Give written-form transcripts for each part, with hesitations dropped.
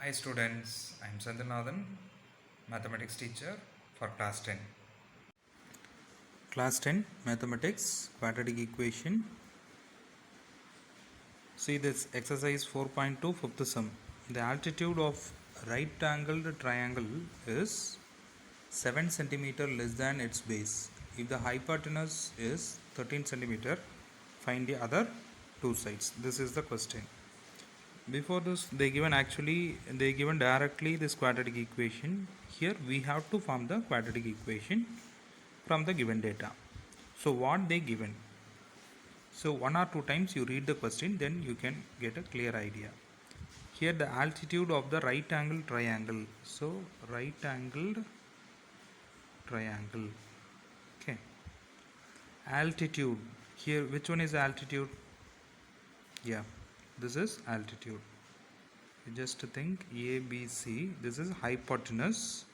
Hi students, I am Sandhanathan, mathematics teacher for class 10. Class 10 mathematics quadratic equation. See this exercise 4.2 fifth sum. The altitude of right angled triangle is 7 centimeter less than its base. If the hypotenuse is 13 centimeter, find the other two sides. This is the question. Before this they given directly this quadratic equation. Here we have to form the quadratic equation from the given data. So what they given, so one or two times you read the question, then you can get a clear idea. Here the altitude of the right angle triangle, so right angled triangle, okay, altitude. Here which one is altitude? Yeah, this is altitude. Just think ABC, this is hypotenuse,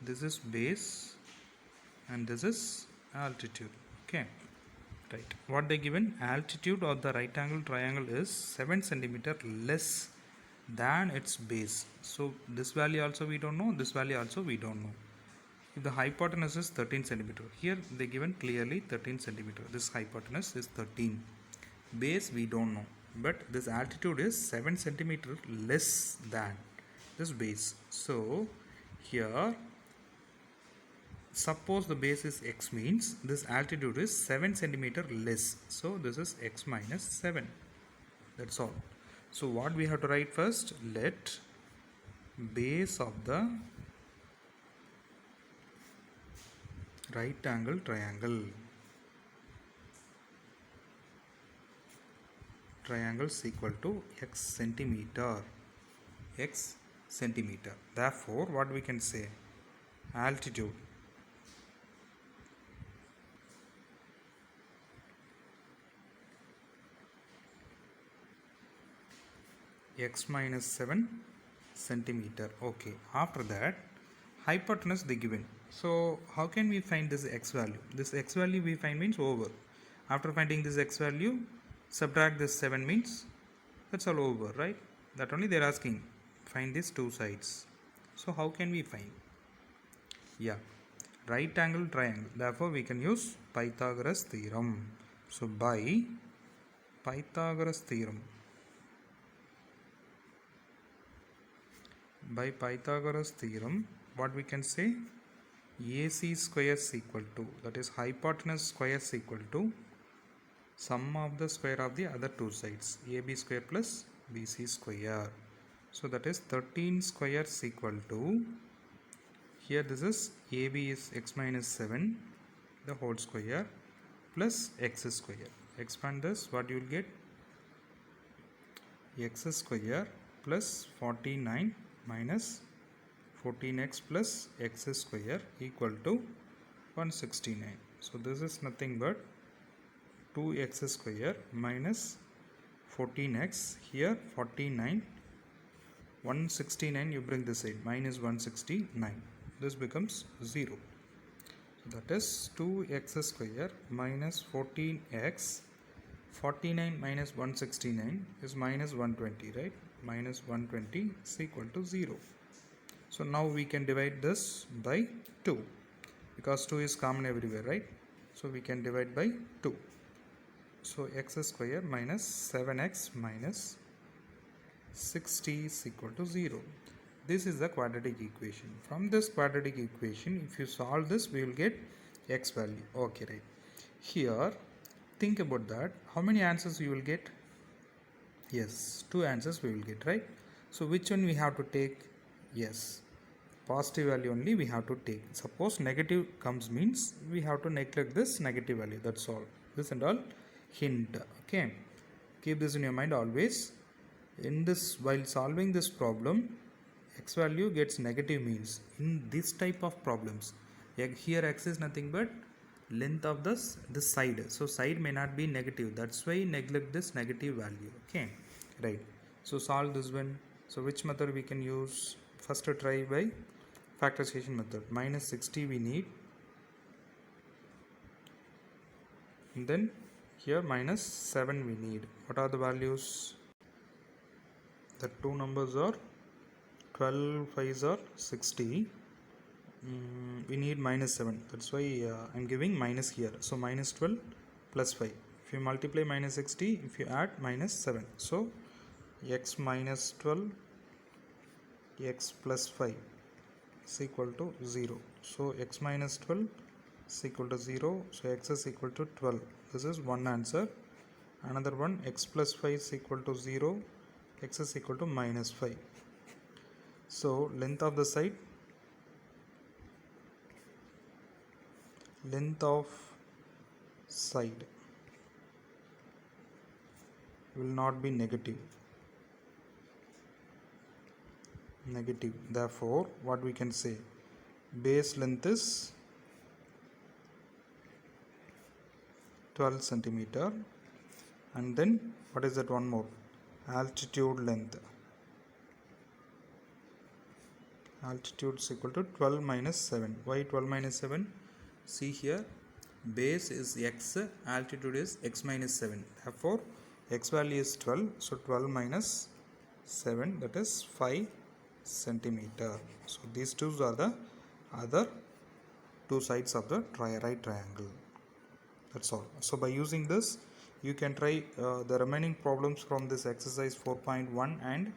this is base, and this is altitude. Okay, right. What they given, altitude of the right angle triangle is 7 centimeter less than its base. So this value also we don't know, this value also we don't know. If the hypotenuse is 13 centimeter, here they given clearly 13 centimeter, this hypotenuse is 13, base we don't know, but this altitude is 7 centimeter less than this base. So here suppose the base is x, means this altitude is 7 centimeter less, so this is x minus 7. That's all. So what we have to write first, let base of the right angle triangle is equal to x centimeter. Therefore what we can say, altitude x minus 7 centimeter. Okay, after that hypotenuse they given. So how can we find this x value? This x value we find means over. After finding this x value, subtract this 7 means that's all over, right? That only they're asking. Find these two sides. So how can we find? Yeah, right angle triangle. Therefore we can use Pythagoras theorem. So by Pythagoras theorem, what we can say, AC square is equal to, that is hypotenuse square is equal to sum of the square of the other two sides, AB square plus BC square. So that is 13 square is equal to, here this is AB is x minus 7 the whole square plus x square. Expand this, what you will get, x square plus 49 minus 14x plus x square equal to 169. So this is nothing but 2x square minus 14x, here 49, 169 you bring this side, minus 169, this becomes 0. So that is 2x square minus 14x, 49 minus 169 is minus 120, right? Minus 120 is equal to 0. So now we can divide this by 2 because 2 is common everywhere, right? So we can divide by 2. So x square minus 7x minus 60 is equal to 0. This is the quadratic equation. From this quadratic equation, if you solve this, we will get x value. Okay, right. Here, think about that. How many answers you will get? Yes, 2 answers we will get, right? So which one we have to take? Yes, positive value only we have to take. Suppose negative comes means we have to neglect this negative value. That's all. This and all hint. Okay, keep this in your mind always. In this, while solving this problem, x value gets negative means in this type of problems, here x is nothing but length of this side, so side may not be negative, that's why neglect this negative value. Okay, right. So solve this one. So which method we can use? First try by factorization method. Minus 60 we need, and then here minus 7 we need. What are the values? The two numbers are 12 5s are 60. We need minus 7, that's why I'm giving minus here. So minus 12 plus 5. If you multiply minus 60, if you add minus 7, so x minus 12 x plus 5 is equal to 0. So x minus 12 is equal to 0, so x is equal to 12. This is one answer. Another one, x plus 5 is equal to 0, x is equal to minus 5. So length of the side will not be negative. Therefore, what we can say, base length is 12 centimeter, and then what is that one more, altitude length. Altitude is equal to 12 minus 7. Why 12 minus 7? See here, base is x, altitude is x minus 7. Therefore, x value is 12. So 12 minus 7, that is 5 centimeter. So these two are the other two sides of the right triangle. That's all. So by using this, you can try the remaining problems from this exercise 4.1 and